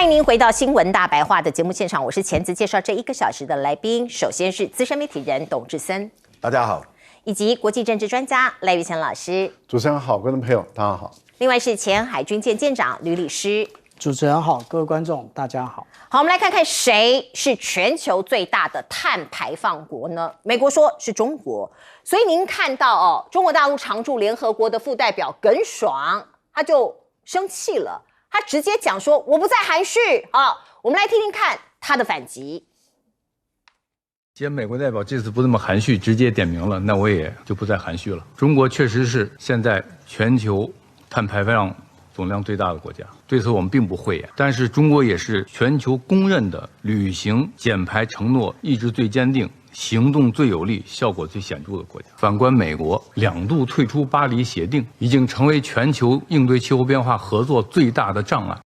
欢迎您回到新闻大白话的节目现场，我是钱子，介绍这1个小时的来宾。首先是资深媒体人董志森，大家好；以及国际政治专家赖玉强老师。主持人好，观众朋友大家好。另外是前海军舰舰长吕礼诗。主持人好，各位观众大家好。好，我们来看看谁是全球最大的碳排放国呢？美国说是中国，所以您看到中国大陆常驻联合国的副代表耿爽，他就生气了，他直接讲说我不再含蓄啊。我们来听听看他的反击。既然美国代表这次不这么含蓄，直接点名了，那我也就不再含蓄了。中国确实是现在全球碳排放总量最大的国家，对此我们并不讳言。但是中国也是全球公认的履行减排承诺意志最坚定、行动最有力、效果最显著的国家。反观美国，2度退出巴黎协定，已经成为全球应对气候变化合作最大的障碍。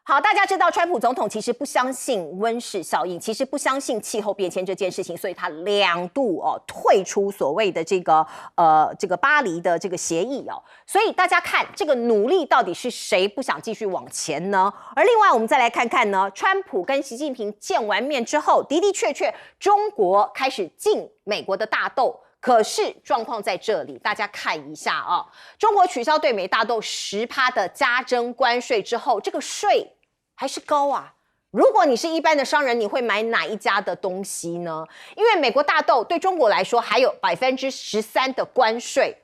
好，大家知道川普总统其实不相信温室效应，其实不相信气候变迁这件事情，所以他2度退出所谓的这个巴黎的这个协议哦。所以大家看这个努力到底是谁不想继续往前呢？而另外我们再来看看呢，川普跟习近平见完面之后，的确中国开始进美国的大豆。可是状况在这里，大家看一下啊，中国取消对美大豆10%的加征关税之后，这个税还是高啊。如果你是一般的商人，你会买哪一家的东西呢？因为美国大豆对中国来说还有13%的关税，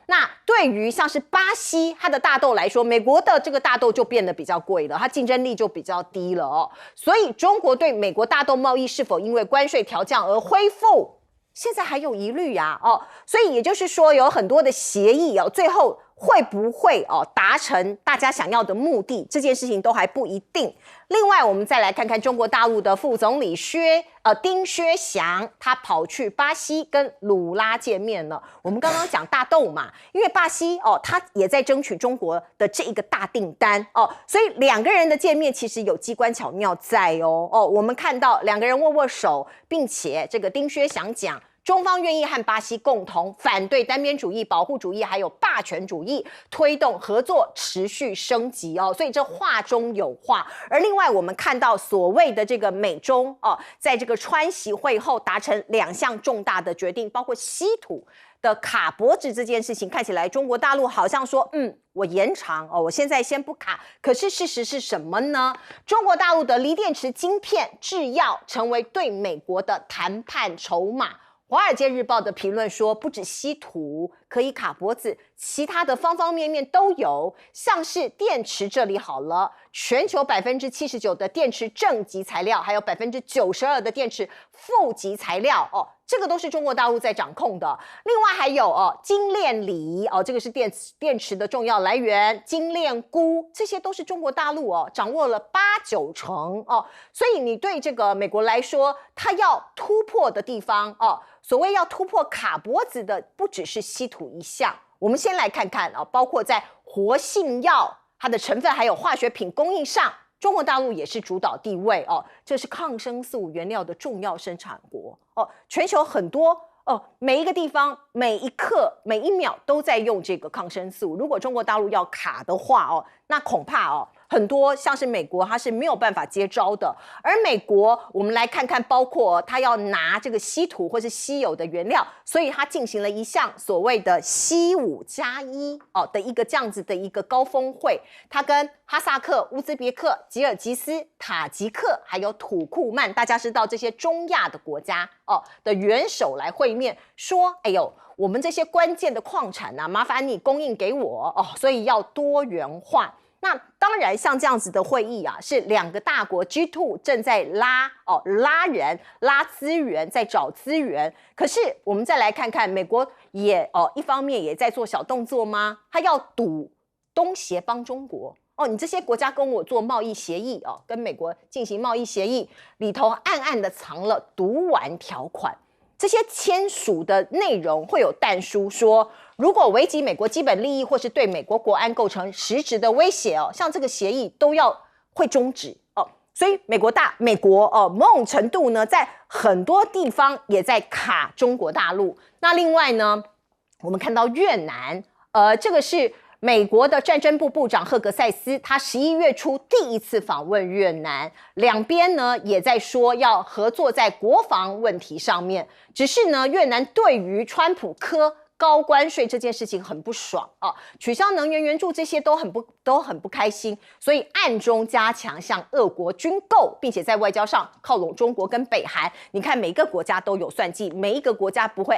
那对于像是巴西它的大豆来说，美国的这个大豆就变得比较贵了，它竞争力就比较低了哦。所以中国对美国大豆贸易是否因为关税调降而恢复？现在还有疑虑呀，所以也就是说有很多的协议最后会不会达成大家想要的目的，这件事情都还不一定。另外我们再来看看中国大陆的副总理丁薛祥，他跑去巴西跟鲁拉见面了。我们刚刚讲大豆嘛，因为巴西他也在争取中国的这一个大订单所以2个人的见面其实有机关巧妙在我们看到2个人握手，并且这个丁薛祥讲中方愿意和巴西共同反对单边主义、保护主义还有霸权主义，推动合作持续升级所以这话中有话。而另外我们看到所谓的这个美中在这个川习会后达成2项重大的决定，包括稀土的卡脖子这件事情，看起来中国大陆好像说我延长我现在先不卡，可是事实是什么呢？中国大陆的锂电池晶片制药成为对美国的谈判筹码。华尔街日报的评论说，不止稀土可以卡脖子，其他的方方面面都有。像是电池这里好了，全球79%的电池正极材料，还有92%的电池负极材料这个都是中国大陆在掌控的。另外还有精炼锂这个是电池的重要来源，精炼钴，这些都是中国大陆掌握了8-9成所以你对这个美国来说，它要突破的地方所谓要突破卡脖子的，不只是稀土一项。我们先来看看包括在活性药它的成分还有化学品供应上，中国大陆也是主导地位这是抗生素原料的重要生产国全球很多每一个地方每一刻每一秒都在用这个抗生素。如果中国大陆要卡的话那恐怕很多像是美国它是没有办法接招的。而美国我们来看看，包括它要拿这个稀土或是稀有的原料，所以它进行了一项所谓的稀5+1的一个这样子的一个高峰会，它跟哈萨克、乌兹别克、吉尔吉斯、塔吉克还有土库曼，大家知道这些中亚的国家的元首来会面，说哎呦我们这些关键的矿产麻烦你供应给我所以要多元化。那当然像这样子的会议是2个大国 G2 正在拉人拉资源，在找资源。可是我们再来看看美国也一方面也在做小动作吗？他要赌东协帮中国你这些国家跟我做贸易协议跟美国进行贸易协议，里头暗暗的藏了毒丸条款。这些签署的内容会有但书说，如果危及美国基本利益或是对美国国安构成实质的威胁像这个协议都会终止所以美国某种程度呢，在很多地方也在卡中国大陆。那另外呢，我们看到越南这个是美国的战争部部长赫格塞斯，他11月初第一次访问越南，两边呢也在说要合作在国防问题上面。只是呢，越南对于川普科高关税这件事情很不爽啊，取消能源援助这些都很不开心，所以暗中加强向俄国军购，并且在外交上靠拢中国跟北韩。你看每一个国家都有算计，每一个国家不会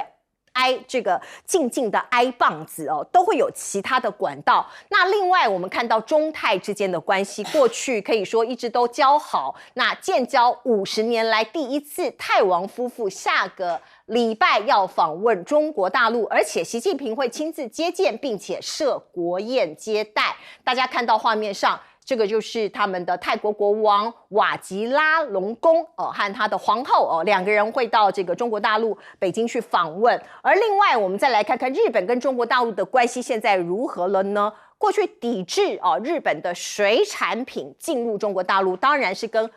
挨这个静静的挨棒子哦，都会有其他的管道。那另外我们看到中泰之间的关系，过去可以说一直都交好，那建交50年来第一次，泰王夫妇下个礼拜要访问中国大陆，而且习近平会亲自接见，并且设国宴接待。大家看到画面上，这个就是他们的泰国国王瓦吉拉隆功和他的皇后两个人会到这个中国大陆北京去访问。而另外，我们再来看看日本跟中国大陆的关系现在如何了呢？过去抵制日本的水产品进入中国大陆，当然是跟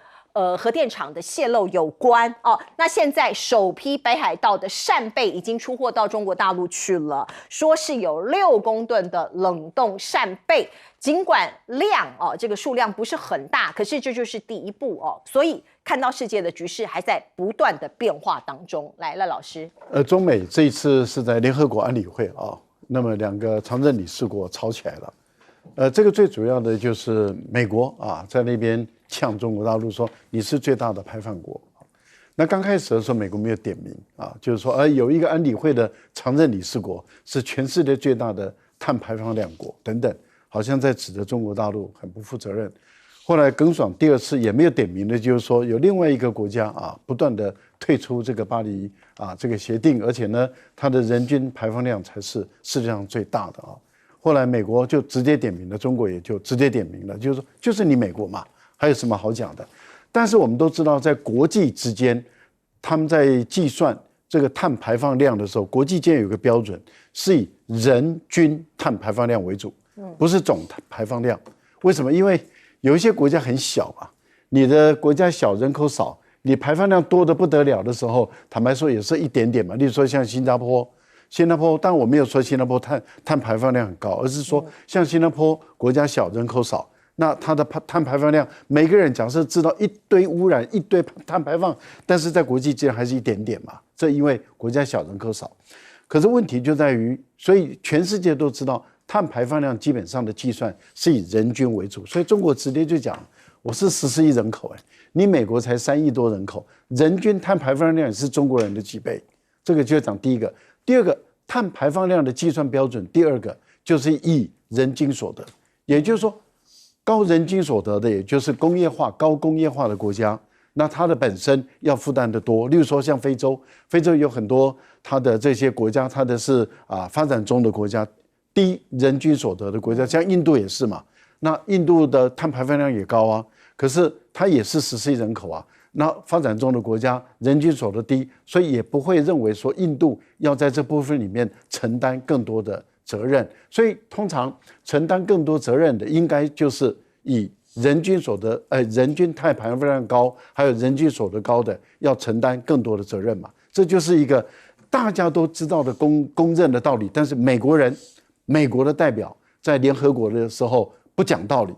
核电厂的泄漏有关那现在首批北海道的扇贝已经出货到中国大陆去了，说是有6公吨的冷冻扇贝，尽管量这个数量不是很大，可是这就是第一步所以看到世界的局势还在不断的变化当中。来，赖老师，中美这一次是在联合国安理会那么2个常任理事国吵起来了，这个最主要的就是美国在那边呛中国大陆说你是最大的排放国。那刚开始的时候，美国没有点名就是说有一个安理会的常任理事国是全世界最大的碳排放量国等等，好像在指责中国大陆很不负责任。后来耿爽第2次也没有点名的，就是说有另外一个国家不断的退出这个巴黎这个协定，而且呢，它的人均排放量才是世界上最大的后来美国就直接点名了，中国也就直接点名了，就是说就是你美国嘛，还有什么好讲的？但是我们都知道，在国际之间，他们在计算这个碳排放量的时候，国际间有个标准，是以人均碳排放量为主，不是总排放量。为什么？因为有一些国家很小你的国家小，人口少，你排放量多得不得了的时候，坦白说也是一点点嘛。例如说像新加坡，当然我没有说新加坡碳排放量很高，而是说像新加坡国家小，人口少。那它的碳排放量，每个人假设知道一堆污染、一堆碳排放，但是在国际间还是一点点嘛。这因为国家小、人口少。可是问题就在于，所以全世界都知道，碳排放量基本上的计算是以人均为主。所以中国直接就讲，我是14亿人口，你美国才3亿多人口，人均碳排放量也是中国人的几倍。这个就讲第一个。第二个，碳排放量的计算标准，第2个就是以人均所得，也就是说，高人均所得的，也就是工业化、高工业化的国家，那它的本身要负担的多。例如说像非洲有很多它的这些国家，它的是发展中的国家，低人均所得的国家，像印度也是嘛。那印度的碳排放量也高可是它也是14亿人口那发展中的国家人均所得低，所以也不会认为说印度要在这部分里面承担更多的责任，所以通常承担更多责任的，应该就是以人均所得，人均碳排放量高，还有人均所得高的，要承担更多的责任嘛。这就是一个大家都知道的公认的道理。但是美国的代表在联合国的时候不讲道理，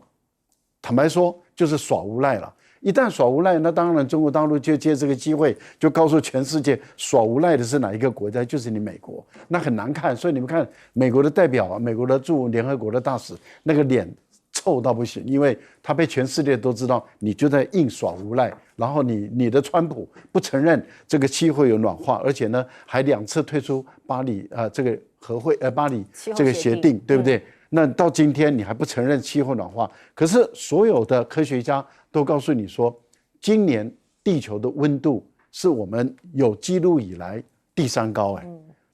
坦白说就是耍无赖了。一旦耍无赖，那当然中国大陆就借这个机会，就告诉全世界耍无赖的是哪一个国家，就是你美国。那很难看，所以你们看美国的代表美国的驻联合国的大使，那个脸臭到不行，因为他被全世界都知道你就在硬耍无赖。然后你的川普不承认这个气候有暖化，而且呢还2次退出巴黎这个巴黎这个协定，对不对？那到今天你还不承认气候暖化，可是所有的科学家都告诉你说，今年地球的温度是我们有记录以来第3高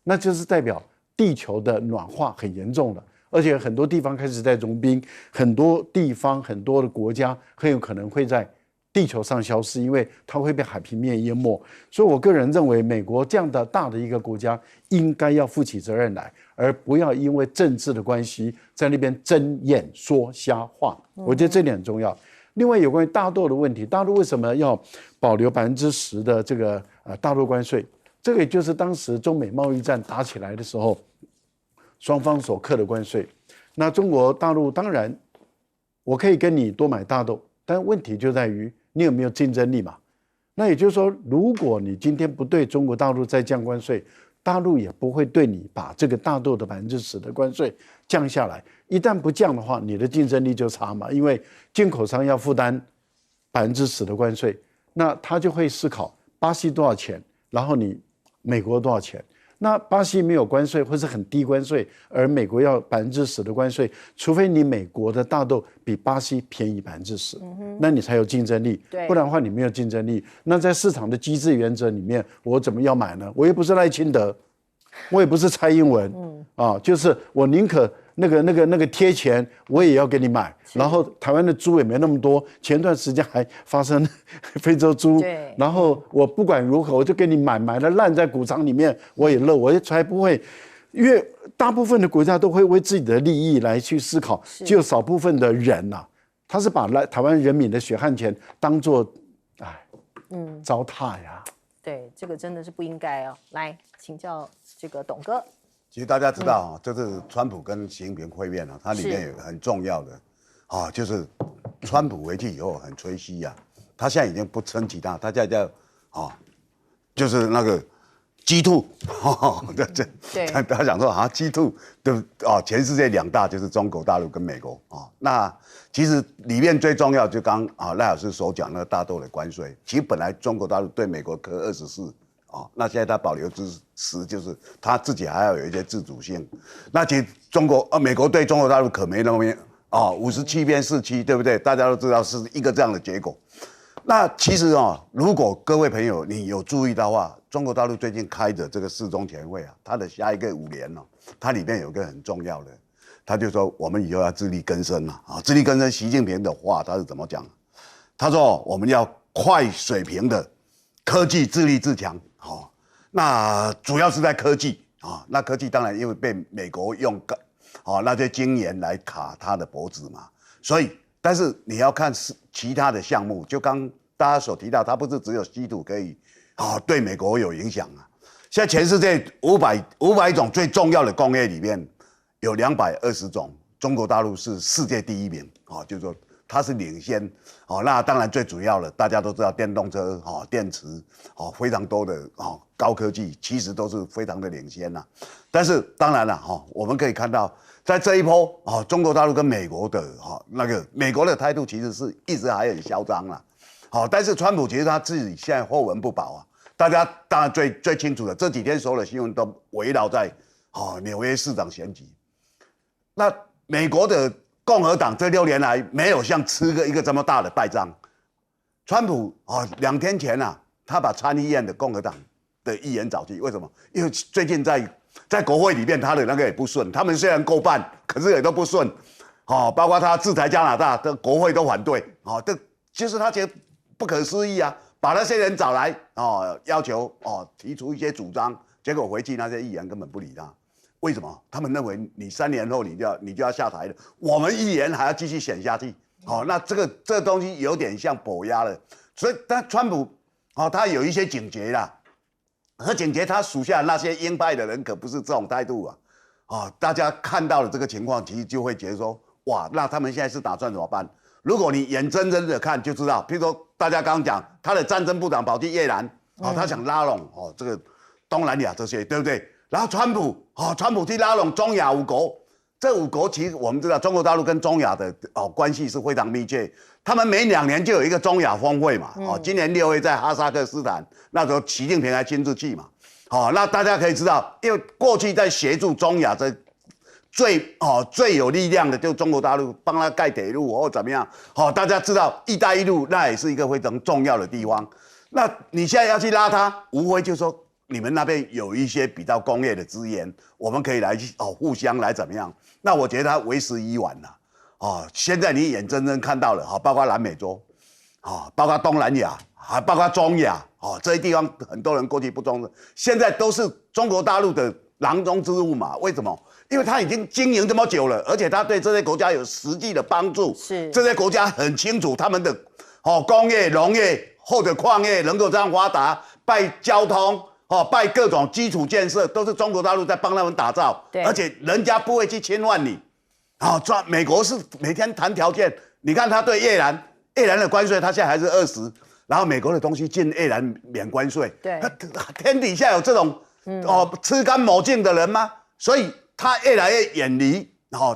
那就是代表地球的暖化很严重了，而且很多地方开始在融冰，很多地方很多的国家很有可能会在地球上消失，因为它会被海平面淹没。所以我个人认为，美国这样的大的一个国家应该要负起责任来，而不要因为政治的关系在那边睁眼说瞎话。我觉得这点很重要。另外，有关于大豆的问题，大陆为什么要保留10%的这个大豆关税？这个也就是当时中美贸易战打起来的时候，双方所课的关税。那中国大陆当然，我可以跟你多买大豆，但问题就在于你有没有竞争力嘛？那也就是说，如果你今天不对中国大陆再降关税，大陆也不会对你把这个大豆的10%的关税降下来。一旦不降的话，你的竞争力就差嘛，因为进口商要负担10%的关税，那他就会思考巴西多少钱，然后你美国多少钱。那巴西没有关税或是很低关税，而美国要10%的关税，除非你美国的大豆比巴西便宜10%，那你才有竞争力。不然的话你没有竞争力。那在市场的机制原则里面，我怎么要买呢？我又不是赖清德，我也不是蔡英文，就是我宁可那个贴钱，我也要给你买。然后台湾的猪也没那么多，前段时间还发生非洲猪，然后我不管如何，我就给你买了烂在谷仓里面，我也乐，我也才不会。因为大部分的国家都会为自己的利益来去思考，只有少部分的人啊，他是把台湾人民的血汗钱当作糟蹋呀。对，这个真的是不应该哦。来请教这个董哥。其实大家知道这是川普跟习近平会面它里面有个很重要的就是川普回去以后很吹嘘他现在已经不称其他，他现在叫就是那个G2，他想说G2的全世界2大就是中国大陆跟美国那其实里面最重要就刚赖老师所讲那个大豆的关税，其实本来中国大陆对美国课24。那现在他保留支持，就是他自己还要有一些自主性。那其实美国对中国大陆可没那么57变47，对不对？大家都知道是一个这样的结果。那其实如果各位朋友你有注意到的话，中国大陆最近开的这个4中全会它的下一个5年它里面有个很重要的，他就说我们以后要自力更生自力更生。习近平的话他是怎么讲？他说我们要快水平的科技自立自强。那主要是在科技那科技当然因为被美国用那些经验来卡他的脖子嘛，所以但是你要看其他的项目，就刚大家所提到，它不是只有稀土可以对美国有影响现在全世界500种最重要的工业里面，有220种，中国大陆是世界第1名就是说它是领先那当然最主要的大家都知道电动车电池非常多的高科技，其实都是非常的领先但是当然了我们可以看到在这一波中国大陆跟美国的那个美国的态度其实是一直还很嚣张但是川普其实他自己现在后文不保大家当然最清楚的，这几天所有的新闻都围绕在纽约市长选举。那美国的共和党这6年来没有像吃一个这么大的败仗。川普2天前他把参议院的共和党的议员找去，为什么？因为最近在国会里面他的那个也不顺，他们虽然过半，可是也都不顺包括他制裁加拿大的国会都反对这就是他觉得不可思议把那些人找来要求提出一些主张，结果回去那些议员根本不理他。为什么？他们认为你3年后你就要下台了，我们议员还要继续选下去。那这个东西有点像跛鸭了。所以，但川普他有一些警觉啦，和警觉他属下那些鹰派的人可不是这种态度大家看到了这个情况，其实就会觉得说，哇，那他们现在是打算怎么办？如果你眼睁睁的看就知道，譬如说大家刚刚讲他的战争部长跑去越南他想拉拢这个东南亚这些，对不对？然后川普去拉拢中亚5国，这5国其实我们知道，中国大陆跟中亚的关系是非常密切。他们每2年就有一个中亚峰会嘛，今年6月在哈萨克斯坦，那时候习近平还亲自去嘛。那大家可以知道，因为过去在协助中亚这最有力量的，就是中国大陆帮他盖铁路或怎么样。大家知道“一带一路”那也是一个非常重要的地方。那你现在要去拉他，无非就是说，你们那边有一些比较工业的资源，我们可以来互相来怎么样？那我觉得他为时已晚了现在你眼睁睁看到了包括南美洲包括东南亚包括中亚这些地方很多人过去不重视，现在都是中国大陆的囊中之物嘛。为什么？因为他已经经营这么久了，而且他对这些国家有实际的帮助。是这些国家很清楚他们的工业、农业或者矿业能够这样发达，拜交通。拜各种基础建设都是中国大陆在帮他们打造，而且人家不会去侵犯你。美国是每天谈条件，你看他对越南的关税，他现在还是20%，然后美国的东西进越南免关税。对，天底下有这种吃干抹净的人吗？所以他越来越远离。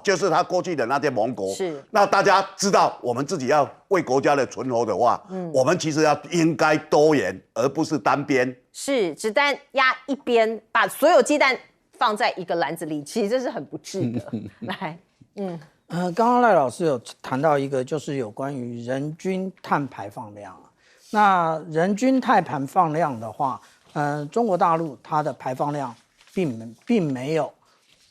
就是他过去的那些盟国。是。那大家知道，我们自己要为国家的存活的话，我们其实应该多元，而不是单边。是，只单压一边，把所有鸡蛋放在一个篮子里，其实这是很不智的。来，刚刚赖老师有谈到一个，就是有关于人均碳排放量。那人均碳排放量的话，中国大陆它的排放量并没有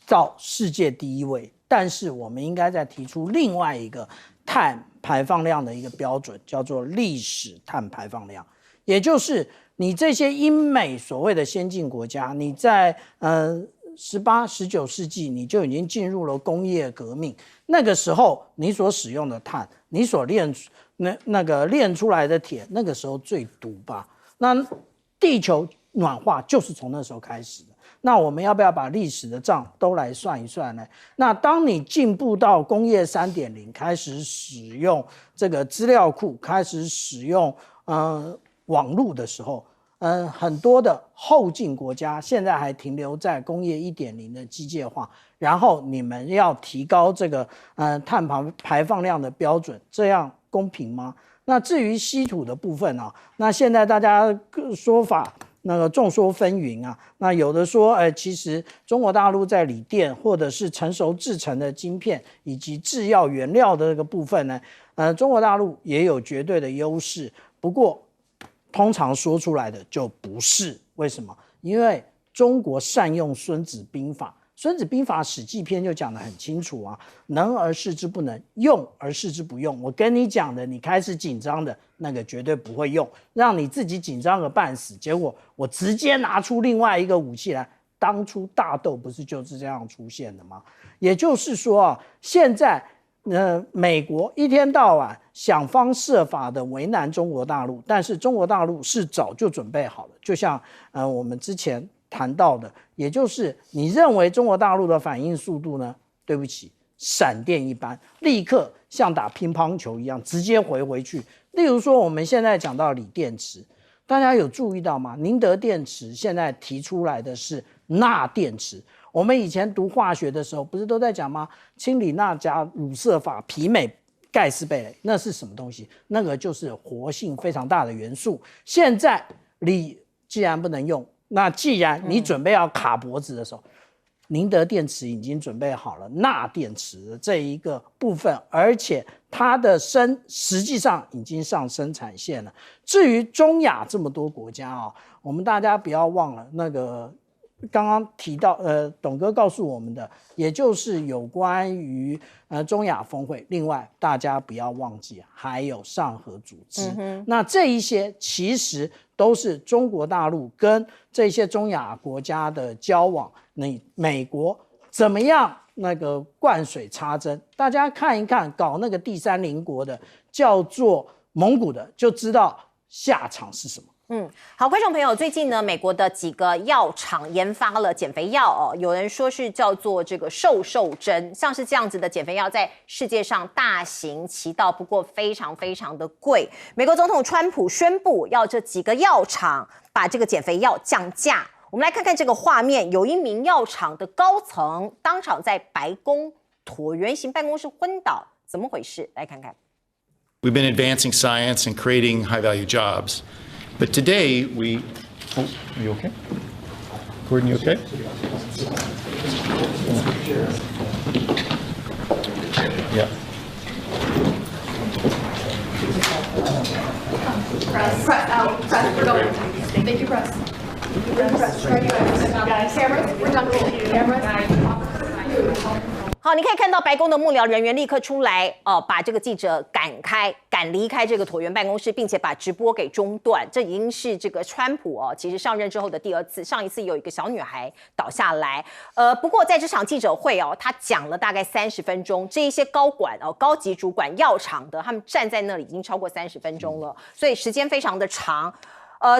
到世界第一位，但是我们应该再提出另外一个碳排放量的一个标准，叫做历史碳排放量，也就是你这些英美所谓的先进国家，你在18、19世纪你就已经进入了工业革命，那个时候你所使用的碳，你所炼出来的铁，那个时候最毒吧？那地球暖化就是从那时候开始的。那我们要不要把历史的账都来算一算呢？那当你进步到工业3.0，开始使用这个资料库，开始使用网络的时候，很多的后进国家现在还停留在工业1.0的机械化，然后你们要提高这个碳排放量的标准，这样公平吗？那至于稀土的部分啊，那现在大家说法那个众说纷纭啊，那有的说，其实中国大陆在锂电或者是成熟制成的晶片以及制药原料的这个部分呢，中国大陆也有绝对的优势。不过，通常说出来的就不是，为什么？因为中国善用《孙子兵法》，《孙子兵法·史记》篇就讲得很清楚啊，能而示之不能，用而示之不用。我跟你讲的，你开始紧张的那个绝对不会用，让你自己紧张个半死。结果我直接拿出另外一个武器来，当初大斗不是就是这样出现的吗？也就是说啊，现在美国一天到晚想方设法的为难中国大陆，但是中国大陆是早就准备好了。就像我们之前谈到的，也就是你认为中国大陆的反应速度呢？对不起，闪电一般，立刻像打乒乓球一样直接回去。例如说，我们现在讲到锂电池，大家有注意到吗？宁德电池现在提出来的是钠电池。我们以前读化学的时候，不是都在讲吗？氢锂钠钾乳色法、媲美盖斯贝雷，那是什么东西？那个就是活性非常大的元素。现在锂既然不能用，那既然你准备要卡脖子的时候，宁德电池已经准备好了钠电池的这一个部分，而且它的实际上已经上生产线了。至于中亚这么多国家我们大家不要忘了那个刚刚提到董哥告诉我们的，也就是有关于中亚峰会。另外大家不要忘记还有上合组织，那这一些其实都是中国大陆跟这些中亚国家的交往。你美国怎么样那个灌水插针？大家看一看，搞那个第三邻国的叫做蒙古的，就知道下场是什么。好，观众朋友，最近呢，美国的几个药厂研发了减肥药有人说是叫做这个瘦针，像是这样子的减肥药，在世界上大行其道，不过非常非常的贵。美国总统川普宣布要这几个药厂把这个减肥药降价。我们来看看这个画面，有一名药厂的高层当场在白宫椭圆形办公室昏倒，怎么回事？来看看。We've been advancing science and creating high-value jobs. But today we... Oh, are you okay? Gordon, you okay? Yeah. Press out. Press. We're going. Thank you, press. Press. Cameras. We're done. Cameras. 好，你可以看到白宫的幕僚人员立刻出来，把这个记者赶离开这个椭圆办公室，并且把直播给中断。这已经是这个川普其实上任之后的第二次，上一次有一个小女孩倒下来。不过在这场记者会他讲了大概30分钟，这一些高管高级主管药厂的，他们站在那里已经超过30分钟了，所以时间非常的长。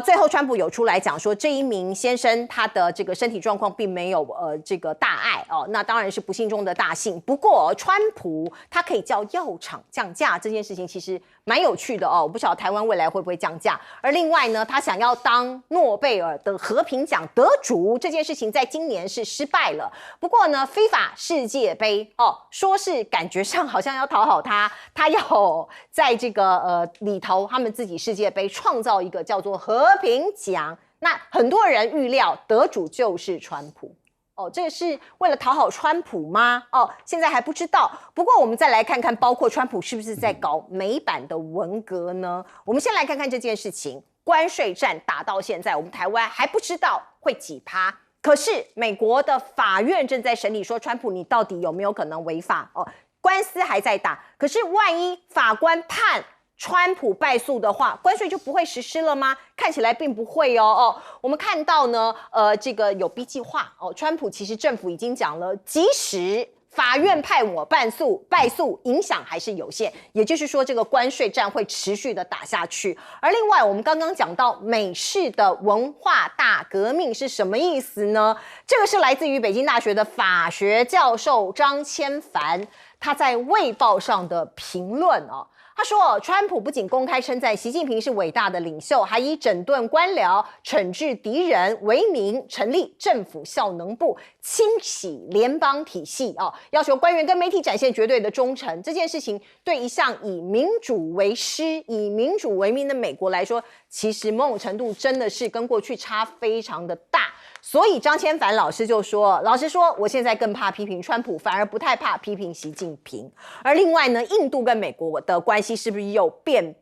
最后川普有出来讲说，这一名先生他的这个身体状况并没有这个大碍哦，那当然是不幸中的大幸。不过川普他可以叫药厂降价这件事情其实蛮有趣的哦，我不晓得台湾未来会不会降价。而另外呢，他想要当诺贝尔的和平奖得主这件事情，在今年是失败了。不过呢，FIFA 世界杯哦，说是感觉上好像要讨好他，他要在这个里头，他们自己世界杯创造一个叫做和平奖。那很多人预料得主就是川普。哦，这个是为了讨好川普吗？哦，现在还不知道。不过我们再来看看，包括川普是不是在搞美版的文革呢？我们先来看看这件事情。关税战打到现在，我们台湾还不知道会几趴。可是美国的法院正在审理，说川普你到底有没有可能违法？哦，官司还在打。可是万一法官判川普败诉的话，关税就不会实施了吗？看起来并不会哦。我们看到呢，这个有 B 计划哦，川普其实政府已经讲了，即使法院判我败诉，影响还是有限。也就是说，这个关税战会持续的打下去。而另外，我们刚刚讲到美式的文化大革命是什么意思呢？这个是来自于北京大学的法学教授张千帆，他在《卫报》上的评论哦。他说，川普不仅公开称赞习近平是伟大的领袖，还以整顿官僚、惩治敌人为名，成立政府效能部，清洗联邦体系要求官员跟媒体展现绝对的忠诚。这件事情对一向以民主为师、以民主为名的美国来说，其实某种程度真的是跟过去差非常的大。所以张千帆老师就说，老实说，我现在更怕批评川普，反而不太怕批评习近平。而另外呢，印度跟美国的关系是不是又变，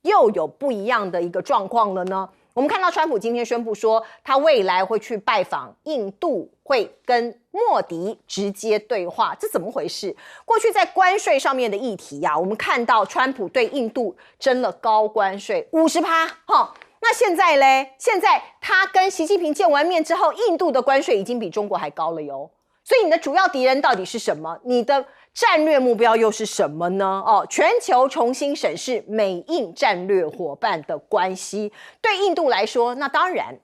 又有不一样的一个状况了呢？我们看到川普今天宣布说，他未来会去拜访印度，会跟莫迪直接对话，这怎么回事？过去在关税上面的议题我们看到川普对印度征了高关税50%哈。那现在嘞？现在他跟习近平见完面之后，印度的关税已经比中国还高了哟。所以你的主要敌人到底是什么？你的战略目标又是什么呢？全球重新审视美印战略伙伴的关系。对印度来说，那当然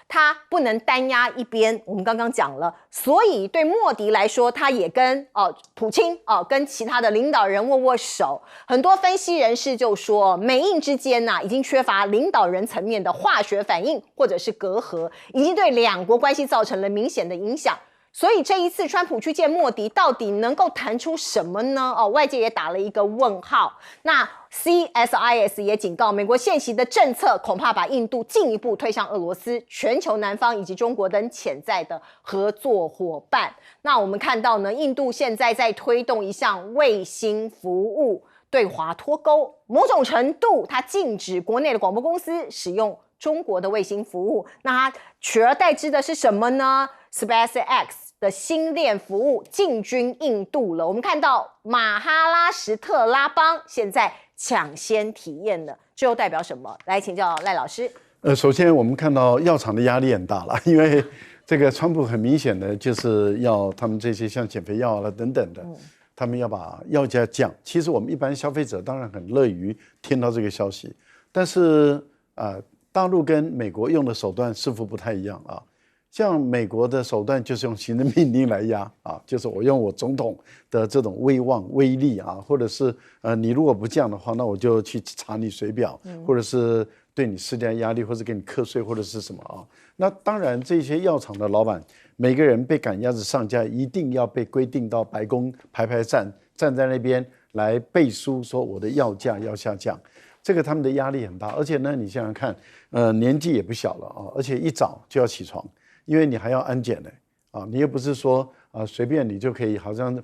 他不能单压一边。我们刚刚讲了，所以对莫迪来说，他也跟普京跟其他的领导人握握手。很多分析人士就说，美印之间已经缺乏领导人层面的化学反应或者是隔阂，已经对两国关系造成了明显的影响。所以这一次川普去见莫迪，到底能够谈出什么呢？外界也打了一个问号。那 CSIS 也警告，美国现行的政策恐怕把印度进一步推向俄罗斯、全球南方以及中国等潜在的合作伙伴。那我们看到呢，印度现在在推动一项卫星服务对华脱钩，某种程度它禁止国内的广播公司使用中国的卫星服务。那它取而代之的是什么呢？SpaceX 的星链服务进军印度了。我们看到马哈拉什特拉邦现在抢先体验了，这又代表什么？来请教赖老师。首先我们看到药厂的压力很大了，因为这个川普很明显的就是要他们这些像减肥药了等等的，他们要把药价降。其实我们一般消费者当然很乐于听到这个消息，但是大陆跟美国用的手段似乎不太一样像美国的手段就是用行政命令来压就是我用我总统的这种威望威力或者是你如果不降的话，那我就去查你水表，或者是对你施加压力，或者给你课税或者是什么那当然这些药厂的老板每个人被赶鸭子上架，一定要被规定到白宫排站在那边来背书说我的药价要下降。这个他们的压力很大，而且呢你想想看年纪也不小了而且一早就要起床，因为你还要安检呢你又不是说随便你就可以好像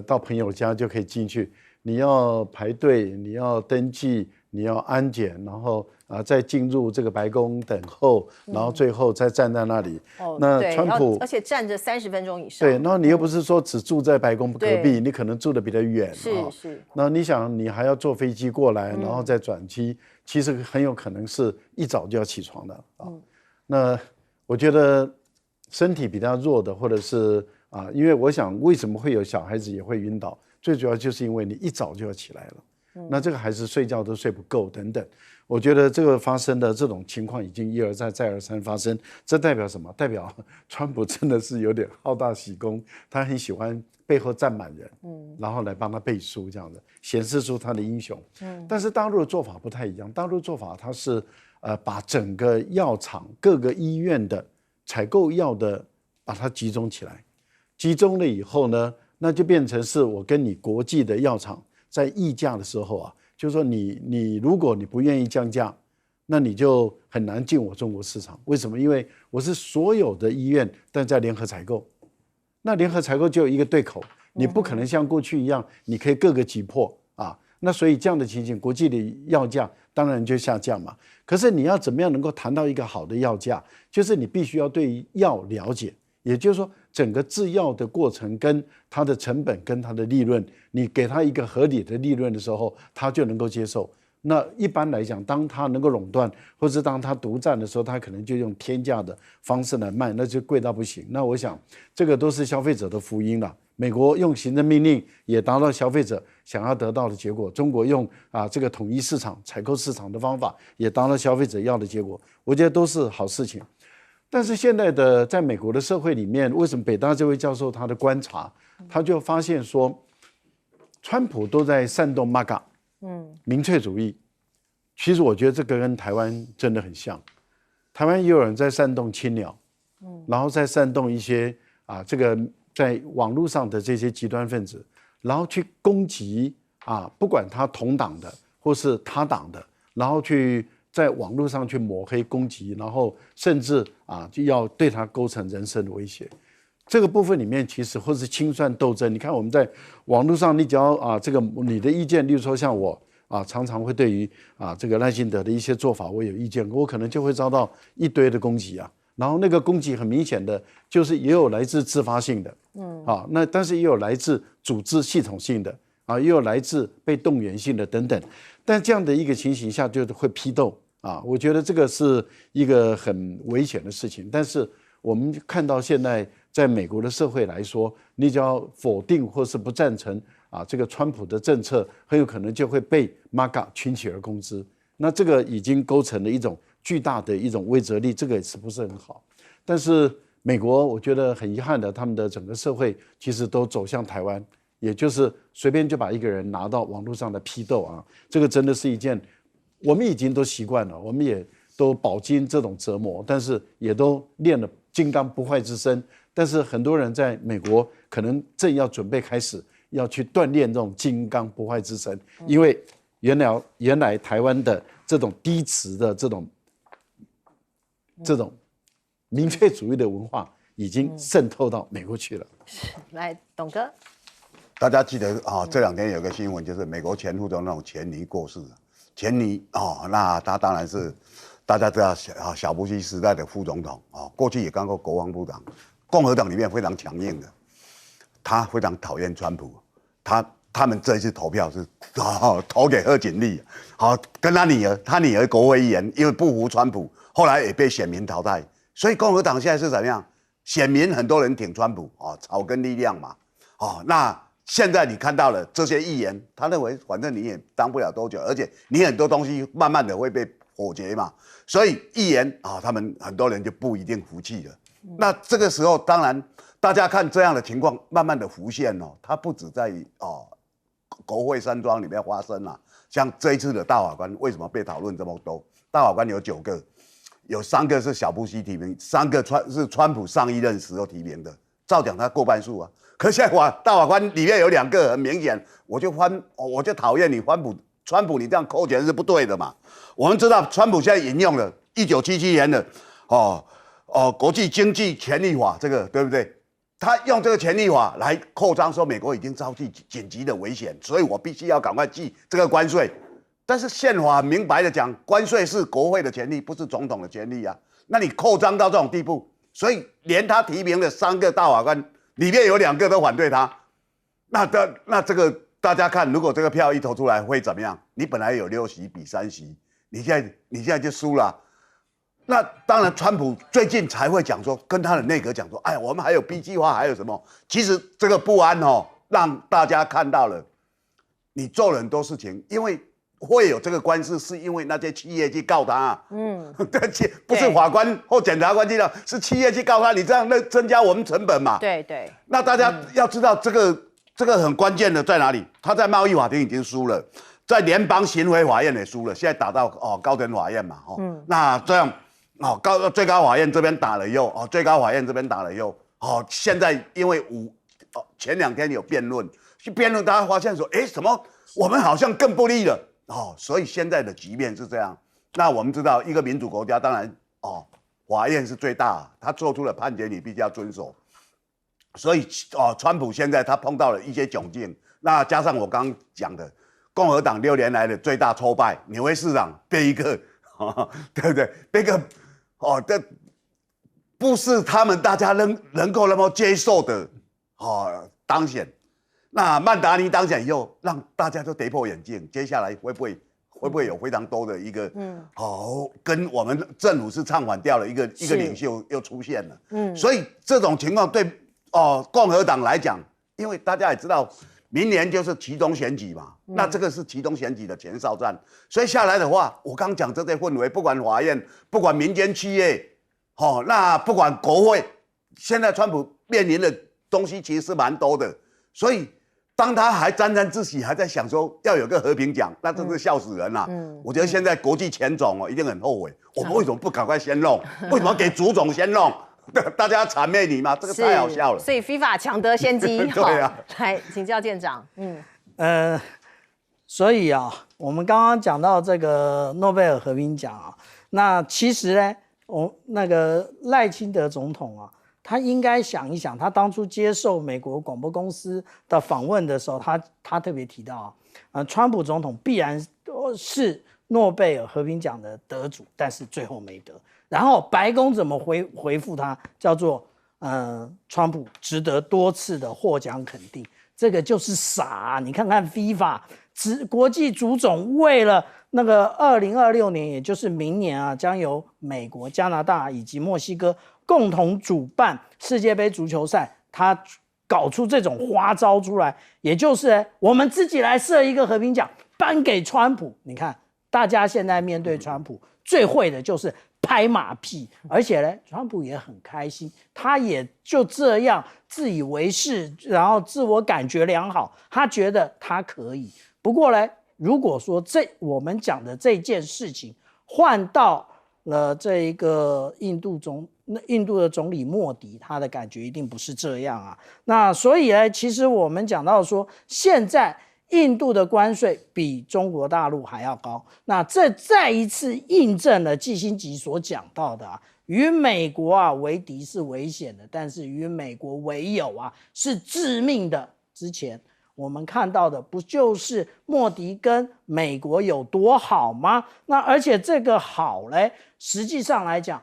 到朋友家就可以进去，你要排队，你要登记，你要安检，然后再进入这个白宫等候，然后最后再站在那里。那川普而且站着30分钟以上。对，那你又不是说只住在白宫隔壁，你可能住的比较远。是。那你想，你还要坐飞机过来，然后再转机，其实很有可能是一早就要起床的那我觉得身体比较弱的，或者是因为我想为什么会有小孩子也会晕倒，最主要就是因为你一早就要起来了。那这个孩子睡觉都睡不够等等。我觉得这个发生的这种情况已经一而再再而三发生，这代表什么？代表川普真的是有点好大喜功，他很喜欢背后站满人，然后来帮他背书，这样的显示出他的英雄。但是大陆的做法不太一样，大陆做法它是把整个药厂各个医院的采购药的把它集中起来，集中了以后呢，那就变成是我跟你国际的药厂在议价的时候啊。就是说你如果你不愿意降价，那你就很难进我中国市场。为什么？因为我是所有的医院但在联合采购，那联合采购就有一个对口，你不可能像过去一样，你可以各个击破啊。那所以这样的情形，国际的药价当然就下降嘛。可是你要怎么样能够谈到一个好的药价，就是你必须要对药了解，也就是说整个制药的过程跟它的成本跟它的利润，你给它一个合理的利润的时候，它就能够接受。那一般来讲，当它能够垄断或是当它独占的时候，它可能就用天价的方式来卖，那就贵到不行。那我想这个都是消费者的福音了。美国用行政命令也达到消费者想要得到的结果，中国用这个统一市场采购市场的方法也达到消费者要的结果，我觉得都是好事情。但是现在的在美国的社会里面，为什么北大这位教授他的观察，他就发现说，川普都在煽动 MAGA，民粹主义。其实我觉得这个跟台湾真的很像，台湾也有人在煽动青鸟，然后再煽动一些这个在网络上的这些极端分子，然后去攻击不管他同党的或是他党的，然后去在网络上去抹黑攻击，然后甚至就要对他构成人身的威胁。这个部分里面其实或是清算斗争，你看我们在网络上，你只要这个你的意见，例如说像我常常会对于这个赖清德的一些做法我有意见，我可能就会遭到一堆的攻击然后那个攻击很明显的就是也有来自自发性的，那但是也有来自组织系统性的也有来自被动员性的等等。但这样的一个情形下就会批斗我觉得这个是一个很危险的事情。但是我们看到现在在美国的社会来说，你只要否定或是不赞成这个川普的政策，很有可能就会被 MAGA 群起而攻之。那这个已经构成了一种巨大的一种威慑力，这个也是不是很好。但是美国我觉得很遗憾的，他们的整个社会其实都走向台湾，也就是随便就把一个人拿到网络上的批斗这个真的是一件我们已经都习惯了，我们也都饱经这种折磨，但是也都练了金刚不坏之身。但是很多人在美国可能正要准备开始要去锻炼这种金刚不坏之身，因为原来台湾的这种低质的这种民粹主义的文化已经渗透到美国去了。来，董哥，大家记得这两天有个新闻，就是美国前副总统钱尼过世了。钱尼那他当然是大家知道小布希时代的副总统过去也当过国防部长，共和党里面非常强硬的，他非常讨厌川普，他们这一次投票是投给贺锦丽，跟他女儿国会议员因为不服川普，后来也被选民淘汰，所以共和党现在是怎么样？选民很多人挺川普草根力量嘛那现在你看到了这些议员，他认为反正你也当不了多久，而且你很多东西慢慢的会被否决嘛，所以议员他们很多人就不一定服气了。那这个时候当然大家看这样的情况慢慢的浮现它不止在国会山庄里面发生像这一次的大法官为什么被讨论这么多？大法官有9个，有3个是小布希提名，3个是川普上一任时候提名的，照讲他过半数可是现在大法官里面有2个很明显，我就讨厌你川普，你这样扣钱是不对的嘛。我们知道川普现在引用了1977年的国际经济权利法，这个对不对？他用这个权利法来扩张，说美国已经遭遇紧急的危险，所以我必须要赶快记这个关税。但是宪法很明白的讲，关税是国会的权利，不是总统的权利那你扩张到这种地步，所以连他提名的3个大法官里面有2个都反对他。那这个大家看，如果这个票一投出来会怎么样？你本来有6席比3席，你现在就输了。那当然，川普最近才会讲说，跟他的内阁讲说，哎，我们还有 B 计划，还有什么？其实这个不安让大家看到了，你做了很多事情，因为会有这个官司，是因为那些企业去告他，对，不是法官或检察官去告，是企业去告他，你这样那增加我们成本嘛？对对。那大家要知道这个很关键的在哪里？他在贸易法庭已经输了，在联邦巡回法院也输了，现在打到高等法院嘛，那这样最高法院这边打了以后，最高法院这边打了以后，现在因为前2天有辩论，去辩论大家发现说，什么我们好像更不利了。所以现在的局面是这样。那我们知道，一个民主国家，当然法院是最大，他做出了判决，你必须要遵守。所以川普现在他碰到了一些窘境，那加上我刚刚讲的，共和党6年来的最大挫败，纽约市长被一个，对不对？被一个这不是他们大家能够那么接受的当选。那曼达尼当选以后，让大家都跌破眼镜。接下来会不会有非常多的一个跟我们政府是唱反调的一个领袖又出现了？所以这种情况对共和党来讲，因为大家也知道，明年就是期中选举嘛，那这个是期中选举的前哨战，所以下来的话，我刚讲这些氛围，不管法院，不管民间企业，那不管国会，现在川普面临的东西其实是蛮多的，所以。当他还沾沾自喜，还在想说要有个和平奖，那真是笑死人了。我觉得现在国际前总一定很后悔，我们为什么不赶快先弄？为什么给主总先弄？大家谄媚你嘛，这个太好笑了。所以 FIFA 抢得先机。对啊，来请教舰长。所以我们刚刚讲到这个诺贝尔和平奖那其实呢，那个赖清德总统他应该想一想，他当初接受美国广播公司的访问的时候，他特别提到川普总统必然是诺贝尔和平奖的得主，但是最后没得。然后白宫怎么回复他，叫做川普值得多次的获奖肯定，这个就是傻你看看 FIFA 国际足总为了那个2026年，也就是明年将由美国、加拿大以及墨西哥共同主办世界杯足球赛，他搞出这种花招出来，也就是我们自己来设一个和平奖，颁给川普。你看，大家现在面对川普最会的就是拍马屁，而且呢，川普也很开心，他也就这样自以为是，然后自我感觉良好，他觉得他可以。不过呢，如果说我们讲的这件事情换到了这一个印度的总理莫迪，他的感觉一定不是这样那所以呢，其实我们讲到说，现在印度的关税比中国大陆还要高，那这再一次印证了季辛吉所讲到的与美国为敌是危险的，但是与美国为友是致命的。之前我们看到的不就是莫迪跟美国有多好吗？那而且这个好嘞，实际上来讲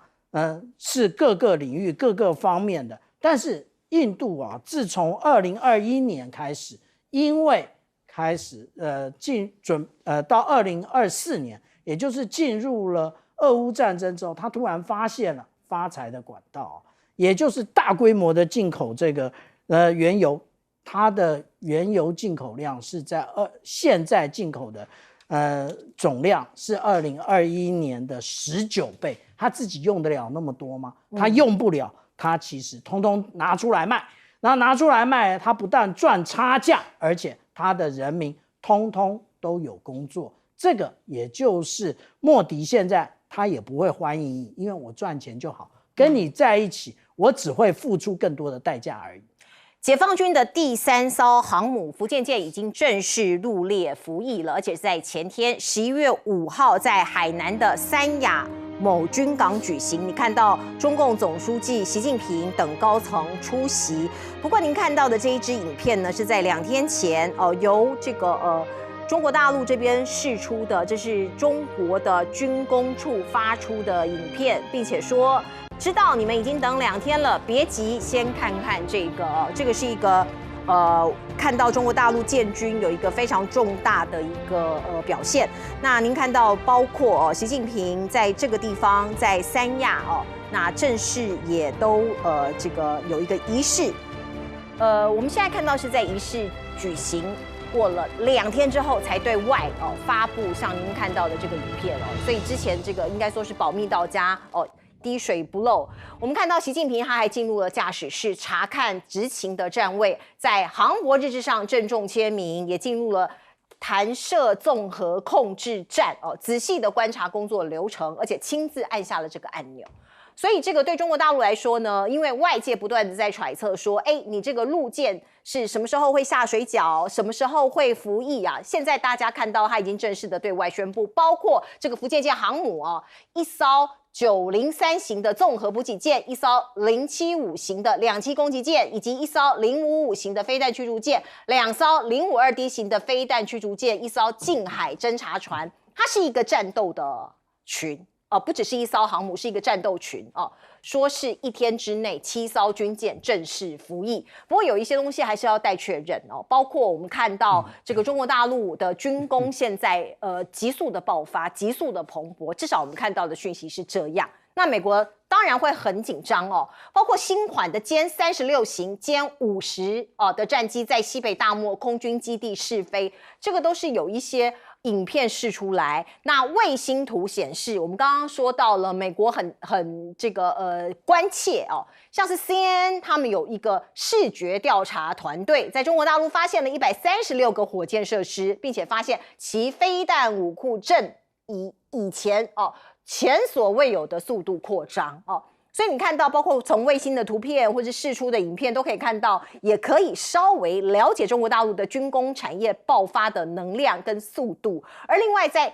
是各个领域各个方面的。但是印度自从2021年开始，因为开始到2024年，也就是进入了俄乌战争之后，他突然发现了发财的管道，也就是大规模的进口这个原油。它的原油进口量是在现在进口的总量是2021年的19倍，他自己用得了那么多吗？他用不了，他其实通通拿出来卖，然后拿出来卖，他不但赚差价，而且他的人民通通都有工作。这个也就是莫迪现在他也不会欢迎你，因为我赚钱就好，跟你在一起，我只会付出更多的代价而已。解放军的第3艘航母福建舰已经正式入列服役了，而且是在前天11月5号在海南的三亚某军港举行。你看到中共总书记习近平等高层出席。不过您看到的这一支影片呢，是在2天前由这个中国大陆这边释出的，这是中国的军工处发出的影片，并且说。知道你们已经等2天了，别急，先看看这个是一个看到中国大陆建军有一个非常重大的一个表现。那您看到包括习近平在这个地方，在三亚那正式也都这个有一个仪式。我们现在看到是在仪式举行过了2天之后才对外发布像您看到的这个影片哦，所以之前这个应该说是保密到家哦。滴水不漏。我们看到习近平他还进入了驾驶室查看执勤的站位，在航舶日志上郑重签名，也进入了弹射综合控制站哦，仔细的观察工作流程，而且亲自按下了这个按钮。所以这个对中国大陆来说呢，因为外界不断的在揣测说，哎，你这个陆舰是什么时候会下水饺，什么时候会服役啊？现在大家看到他已经正式的对外宣布，包括这个福建舰航母哦，一艘903型的综合补给舰，一艘075型的两栖攻击舰，以及一艘055型的飞弹驱逐舰，2艘052D 型的飞弹驱逐舰，一艘近海侦察船，它是一个战斗的群。不只是一艘航母，是一个战斗群哦。说是1天之内7艘军舰正式服役，不过有一些东西还是要待确认哦，包括我们看到这个中国大陆的军工现在急速的爆发，急速的蓬勃，至少我们看到的讯息是这样。那美国当然会很紧张哦，包括新款的歼36型、歼50的战机在西北大漠空军基地试飞，这个都是有一些影片释出来。那卫星图显示，我们刚刚说到了美国很这个关切哦，像是 CNN 他们有一个视觉调查团队，在中国大陆发现了136个火箭设施，并且发现其飞弹武库正以前前所未有的速度扩张哦。所以你看到，包括从卫星的图片或是释出的影片，都可以看到，也可以稍微了解中国大陆的军工产业爆发的能量跟速度。而另外在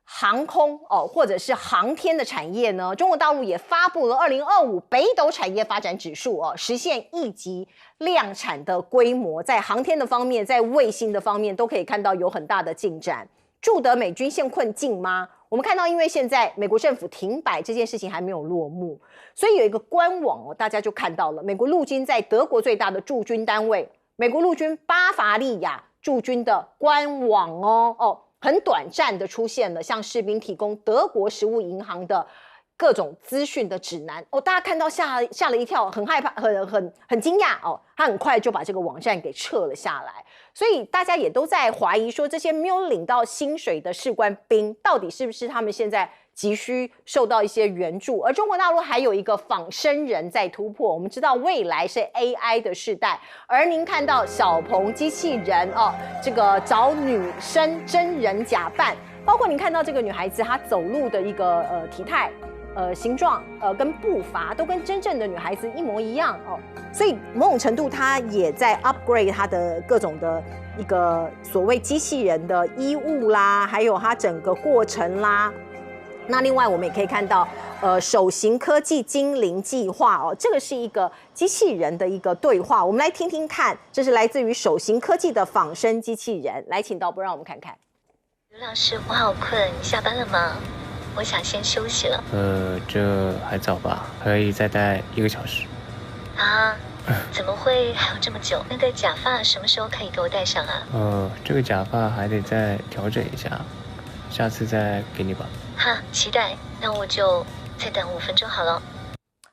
航空或者是航天的产业呢，中国大陆也发布了2025北斗产业发展指数实现1级量产的规模，在航天的方面，在卫星的方面都可以看到有很大的进展。驻德美军陷困境吗？我们看到，因为现在美国政府停摆这件事情还没有落幕，所以有一个官网大家就看到了，美国陆军在德国最大的驻军单位美国陆军巴伐利亚驻军的官网很短暂的出现了向士兵提供德国食物银行的各种资讯的指南大家看到吓了一跳，很害怕，很惊讶他很快就把这个网站给撤了下来。所以大家也都在怀疑说，这些没有领到薪水的士官兵，到底是不是他们现在急需受到一些援助？而中国大陆还有一个仿生人在突破，我们知道未来是 AI 的世代，而您看到小鹏机器人这个找女生真人假扮，包括您看到这个女孩子她走路的一个体态。形状跟步伐都跟真正的女孩子一模一样所以某种程度它也在 upgrade 它的各种的一个所谓机器人的衣物啦，还有它整个过程啦。那另外我们也可以看到首型科技精灵计划这个是一个机器人的一个对话，我们来听听看，这是来自于首型科技的仿生机器人。来，请导播让我们看看。刘老师，我好困，你下班了吗？我想先休息了。这还早吧，可以再待1个小时。啊？怎么会还有这么久？那个假发什么时候可以给我戴上啊？这个假发还得再调整一下，下次再给你吧。哈，期待。那我就再等5分钟好了。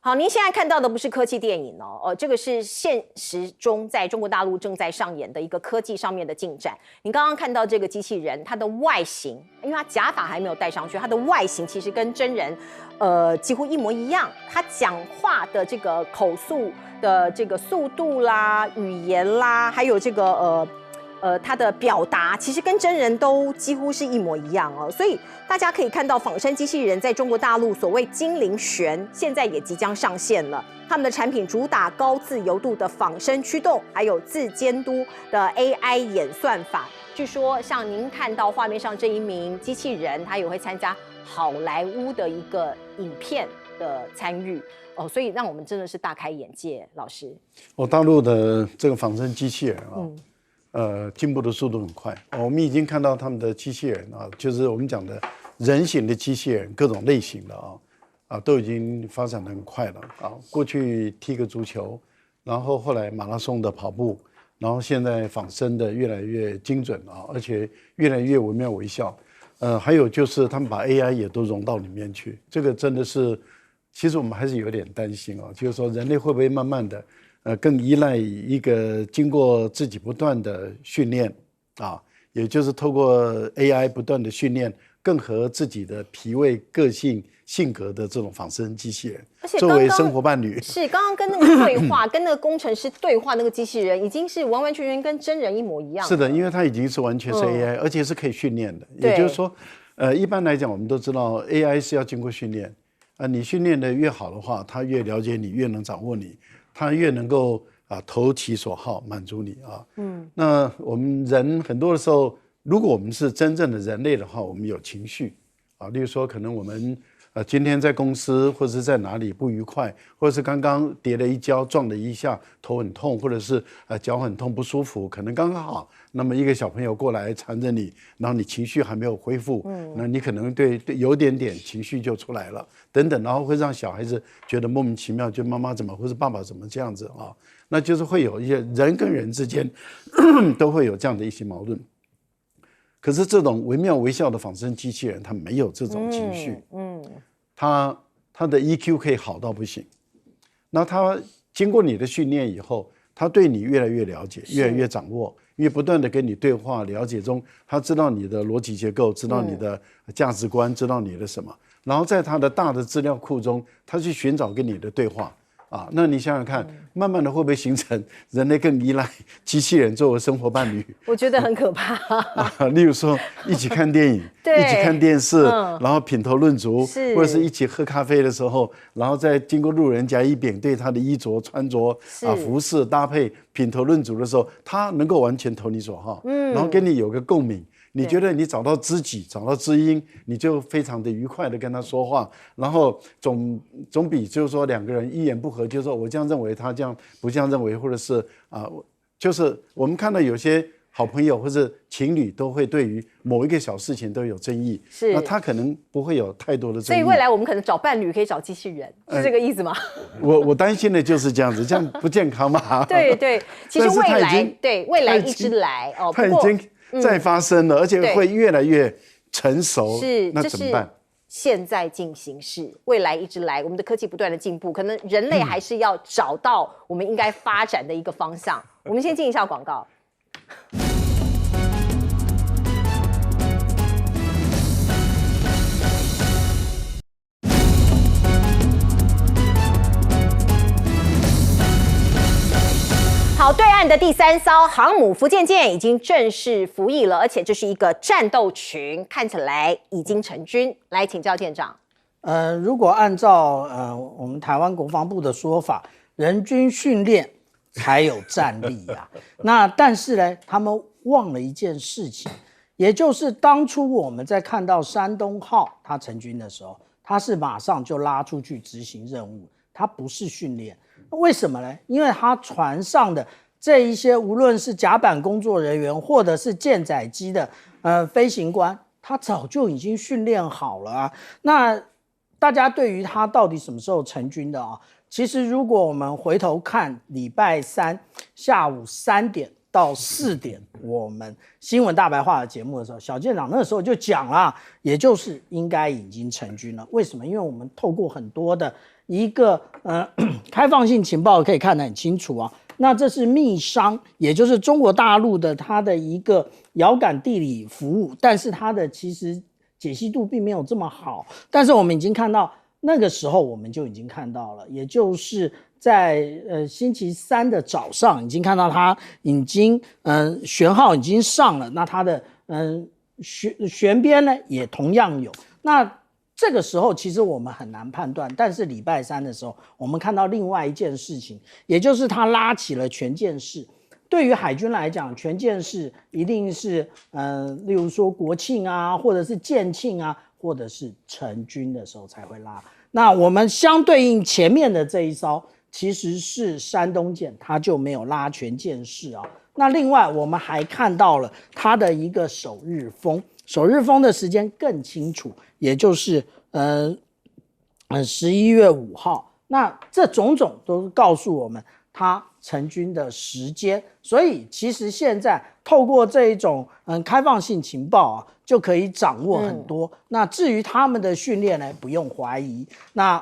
好，您现在看到的不是科技电影这个是现实中在中国大陆正在上演的一个科技上面的进展。你刚刚看到这个机器人，它的外形，因为它假发还没有戴上去，它的外形其实跟真人几乎一模一样。它讲话的这个口速的这个速度啦、语言啦，还有这个它的表达其实跟真人都几乎是一模一样所以大家可以看到仿生机器人在中国大陆所谓精灵旋现在也即将上线了，他们的产品主打高自由度的仿生驱动，还有自监督的 AI 演算法。据说像您看到画面上这一名机器人，他也会参加好莱坞的一个影片的参与所以让我们真的是大开眼界。老师，大陆的这个仿生机器人进步的速度很快。我们已经看到他们的机器人就是我们讲的人形的机器人，各种类型的都已经发展得很快了过去踢个足球，然后后来马拉松的跑步，然后现在仿生的越来越精准而且越来越惟妙惟肖。还有就是他们把 AI 也都融到里面去，这个真的是，其实我们还是有点担心就是说人类会不会慢慢的更依赖一个经过自己不断的训练啊，也就是透过 AI 不断的训练更合自己的脾胃、个性、性格的这种仿生机器人，而且作为生活伴侣。是刚刚跟那个对话，跟那个工程师对话，那个机器人已经是完完全全跟真人一模一样。是的，因为它已经是完全是 AI，而且是可以训练的。对也就是说，一般来讲，我们都知道 AI 是要经过训练。你训练的越好的话，它越了解你，越能掌握你，它越能够投其所好，满足你啊。那我们人很多的时候，如果我们是真正的人类的话，我们有情绪啊，例如说可能我们今天在公司或者是在哪里不愉快，或者是刚刚跌了一跤，撞了一下，头很痛，或者是脚很痛不舒服，可能刚刚好，那么一个小朋友过来缠着你，然后你情绪还没有恢复，那你可能对有点情绪就出来了，等等，然后会让小孩子觉得莫名其妙，就妈妈怎么或是爸爸怎么这样子啊？那就是会有一些人跟人之间都会有这样的一些矛盾。可是这种惟妙惟肖的仿生机器人，它没有这种情绪，它的 EQ 可以好到不行。那它经过你的训练以后，它对你越来越了解，越来越掌握，因为不断的跟你对话了解中，它知道你的逻辑结构，知道你的价值观，知道你的什么，然后在它的大的资料库中，它去寻找跟你的对话。那你想想看，慢慢的会不会形成人类更依赖机器人作为生活伴侣？我觉得很可怕。例如说一起看电影，一起看电视，然后品头论足，或者是一起喝咖啡的时候，然后再经过路人甲乙丙对他的衣着、穿着服饰搭配品头论足的时候，他能够完全投你所好，然后跟你有个共鸣。你觉得你找到知己，找到知音，你就非常的愉快的跟他说话，然后总比就是说两个人一言不合，就是说我这样认为，他这样不这样认为，或者是就是我们看到有些好朋友或者情侣都会对于某一个小事情都有争议，那他可能不会有太多的争议。所以未来我们可能找伴侣可以找机器人，是这个意思吗？我担心的就是这样子，这样不健康嘛。对，其实未来一直来哦，它已经在发生了，而且会越来越成熟，那怎么办？现在进行式，未来一直来，我们的科技不断的进步，可能人类还是要找到我们应该发展的一个方向。我们先进一下广告。好，对岸的第3艘航母福建舰已经正式服役了，而且这是一个战斗群，看起来已经成军。来，请教舰长。如果按照我们台湾国防部的说法，人均训练才有战力啊。那但是呢，他们忘了一件事情，也就是当初我们在看到山东号它成军的时候，它是马上就拉出去执行任务，它不是训练。为什么呢？因为它船上的这一些，无论是甲板工作人员或者是舰载机的飞行官，他早就已经训练好了啊。那大家对于他到底什么时候成军的啊？其实如果我们回头看礼拜三下午3点到4点，我们新闻大白话的节目的时候，小舰长那时候就讲了，也就是应该已经成军了。为什么？因为我们透过很多的一个开放性情报可以看得很清楚啊。那这是密商，也就是中国大陆的它的一个遥感地理服务，但是它的其实解析度并没有这么好。但是我们已经看到，那个时候我们就已经看到了，也就是在星期3的早上已经看到它已经舷号已经上了，那它的舷边呢也同样有。那这个时候其实我们很难判断，但是礼拜3的时候，我们看到另外一件事情，也就是它拉起了全舰式。对于海军来讲，全舰式一定是例如说国庆啊，或者是舰庆啊，或者是成军的时候才会拉。那我们相对应前面的这一艘其实是山东舰，它就没有拉全舰式啊。那另外我们还看到了它的一个首日风。首日风的时间更清楚，也就是11月5号。那这种种都告诉我们它成军的时间。所以其实现在透过这一种开放性情报啊，就可以掌握很多。那至于他们的训练呢，不用怀疑。那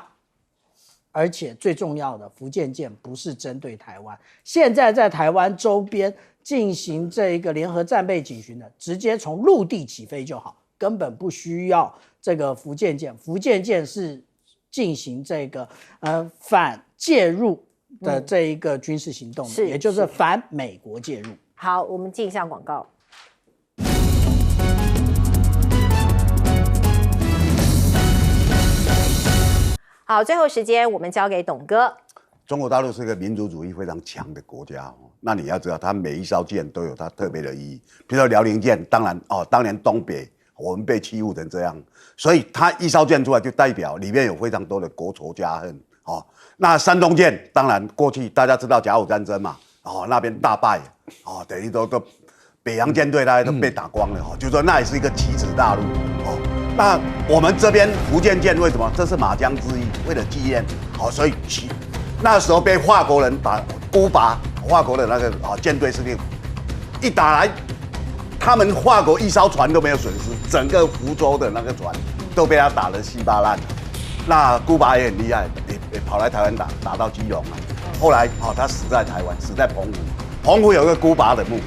而且最重要的，福建舰不是针对台湾，现在在台湾周边进行这一个联合战备警巡的，直接从陆地起飞就好，根本不需要这个福建舰。福建舰是进行这个反介入的这一个军事行动的，也就是反美国介入。好，我们进一下广告。好，最后时间我们交给董哥。中国大陆是一个民族主义非常强的国家，那你要知道，它每一艘舰都有它特别的意义。比如说辽宁舰，当然当年东北我们被欺负成这样，所以它一艘舰出来就代表里面有非常多的国仇家恨。那山东舰当然过去大家知道甲午战争嘛，那边大败，等于都北洋舰队大家都被打光了，就说那也是一个棋子大陆。那我们这边福建舰为什么？这是马江之役，为了纪念，所以那时候被法国人打孤拔，法国的那个舰队司令一打来，他们法国一艘船都没有损失，整个福州的那个船都被他打得稀巴烂。那孤拔也很厉害，也跑来台湾打到基隆了。后来他死在台湾，死在澎湖，澎湖有个孤拔的墓